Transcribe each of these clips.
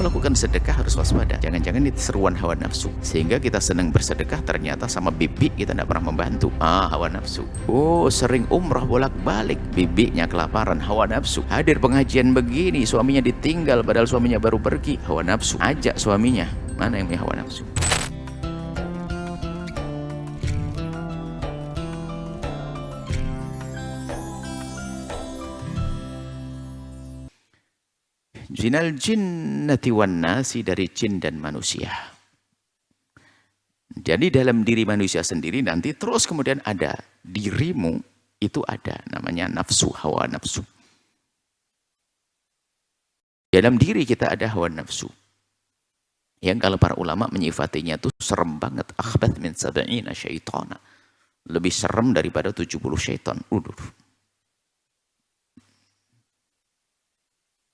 melakukan sedekah harus waspada. Jangan-jangan itu seruan hawa nafsu. Sehingga kita senang bersedekah, ternyata sama bibi kita tidak pernah membantu. Hawa nafsu. Oh, sering umrah bolak-balik, bibinya kelaparan, hawa nafsu. Hadir pengajian begini, suaminya ditinggal padahal suaminya baru pergi, hawa nafsu. Ajak suaminya, mana yang punya hawa nafsu? Jinal jinnati wan nasi, dari jin dan manusia. Jadi dalam diri manusia sendiri nanti terus kemudian ada dirimu, itu ada namanya nafsu, hawa nafsu. Dalam diri kita ada hawa nafsu. Yang kalau para ulama menyifatinya itu serem banget, akhbath min sab'ina syaitana. Lebih serem daripada 70 syaitan.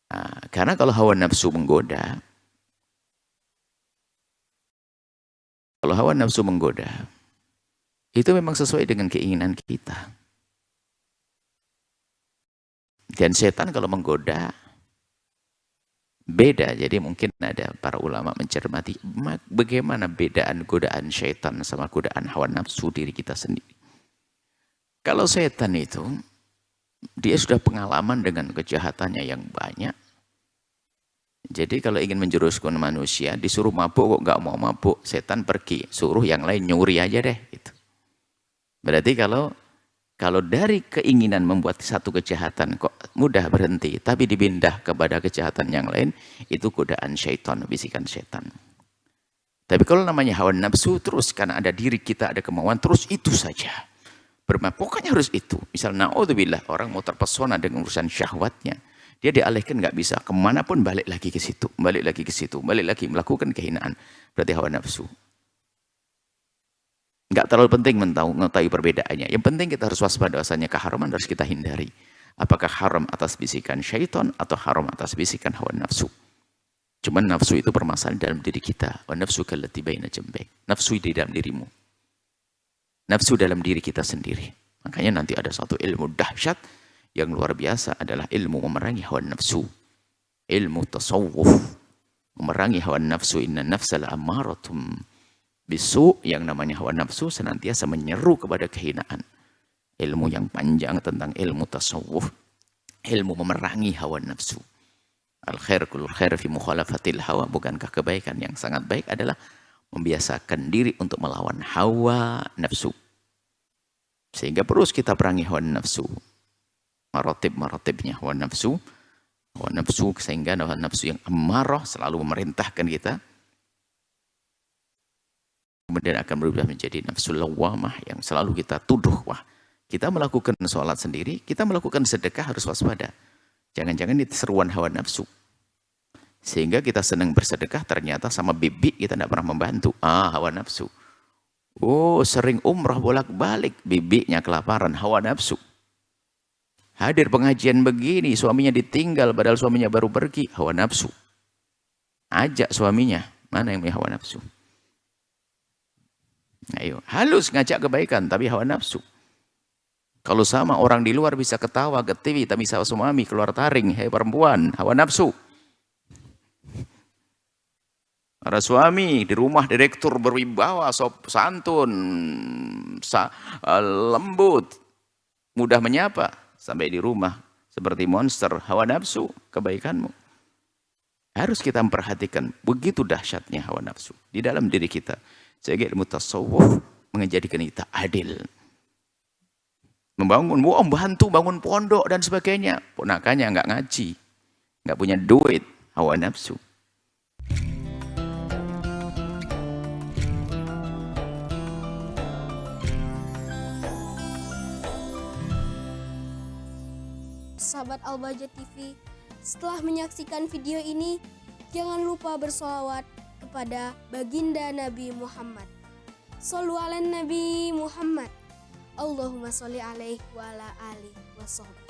Nah, karena kalau hawa nafsu menggoda, itu memang sesuai dengan keinginan kita. Dan setan kalau menggoda, beda. Jadi mungkin ada para ulama mencermati bagaimana bedaan godaan setan sama godaan hawa nafsu diri kita sendiri. Kalau setan itu, dia sudah pengalaman dengan kejahatannya yang banyak. Jadi kalau ingin menjuruskan manusia, disuruh mabuk kok nggak mau mabuk, setan pergi, suruh yang lain nyuri aja deh. Gitu. Berarti kalau dari keinginan membuat satu kejahatan kok mudah berhenti, tapi dipindah kepada kejahatan yang lain, itu godaan syaitan, bisikan setan. Tapi kalau namanya hawa nafsu, terus karena ada diri kita, ada kemauan, terus itu saja. Pokoknya harus itu. Misal na'udzubillah, orang mau terpesona dengan urusan syahwatnya, dia dialihkan nggak bisa, kemanapun balik lagi ke situ, balik lagi melakukan kehinaan. Berarti hawa nafsu. Nggak terlalu penting mengetahui perbedaannya. Yang penting kita harus waspada, bahwasanya keharaman harus kita hindari. Apakah haram atas bisikan syaitan atau haram atas bisikan hawa nafsu? Cuman nafsu itu permasalahan dalam diri kita. Wa nafsu kallati baina jambayk. Nafsu di dalam dirimu. Nafsu dalam diri kita sendiri. Makanya nanti ada satu ilmu dahsyat yang luar biasa, adalah ilmu memerangi hawa nafsu. Ilmu tasawuf. Memerangi hawa nafsu. Inna nafsa la'amaratum bisu. Yang namanya hawa nafsu senantiasa menyeru kepada kehinaan. Ilmu yang panjang tentang ilmu tasawuf. Ilmu memerangi hawa nafsu. Al-khair kullu khair fi mukhalafatil hawa. Bukankah kebaikan yang sangat baik adalah membiasakan diri untuk melawan hawa nafsu. Sehingga terus kita perangi hawa nafsu. Maratib-maratibnya hawa nafsu. Hawa nafsu, sehingga hawa nafsu yang amarah selalu memerintahkan kita. Kemudian akan berubah menjadi nafsu lawamah yang selalu kita tuduh. Wah, kita melakukan sholat sendiri, kita melakukan sedekah harus waspada. Jangan-jangan itu seruan hawa nafsu. Sehingga kita senang bersedekah, ternyata sama bibi kita tidak pernah membantu. Hawa nafsu. Oh, sering umrah bolak-balik, bibinya kelaparan, hawa nafsu. Hadir pengajian begini, suaminya ditinggal padahal suaminya baru pergi, hawa nafsu. Ajak suaminya, mana yang punya hawa nafsu? Ayo, halus ngajak kebaikan, tapi hawa nafsu. Kalau sama orang di luar bisa ketawa, ketiwi, tapi sama suami keluar taring, hei perempuan, hawa nafsu. Para suami di rumah direktur berwibawa, santun, lembut, mudah menyapa, sampai di rumah seperti monster, hawa nafsu, kebaikanmu. Harus kita memperhatikan begitu dahsyatnya hawa nafsu di dalam diri kita. Sehingga ilmu tasawuf menjadikan kita adil. Membantu bangun pondok dan sebagainya. Ponakannya nggak ngaji, nggak punya duit, hawa nafsu. Sahabat Al-Bahjah TV, setelah menyaksikan video ini, jangan lupa bersolawat kepada baginda Nabi Muhammad. Shollu ala Nabi Muhammad. Allahumma sholli alaihi wa ala alihi wa sahbihi.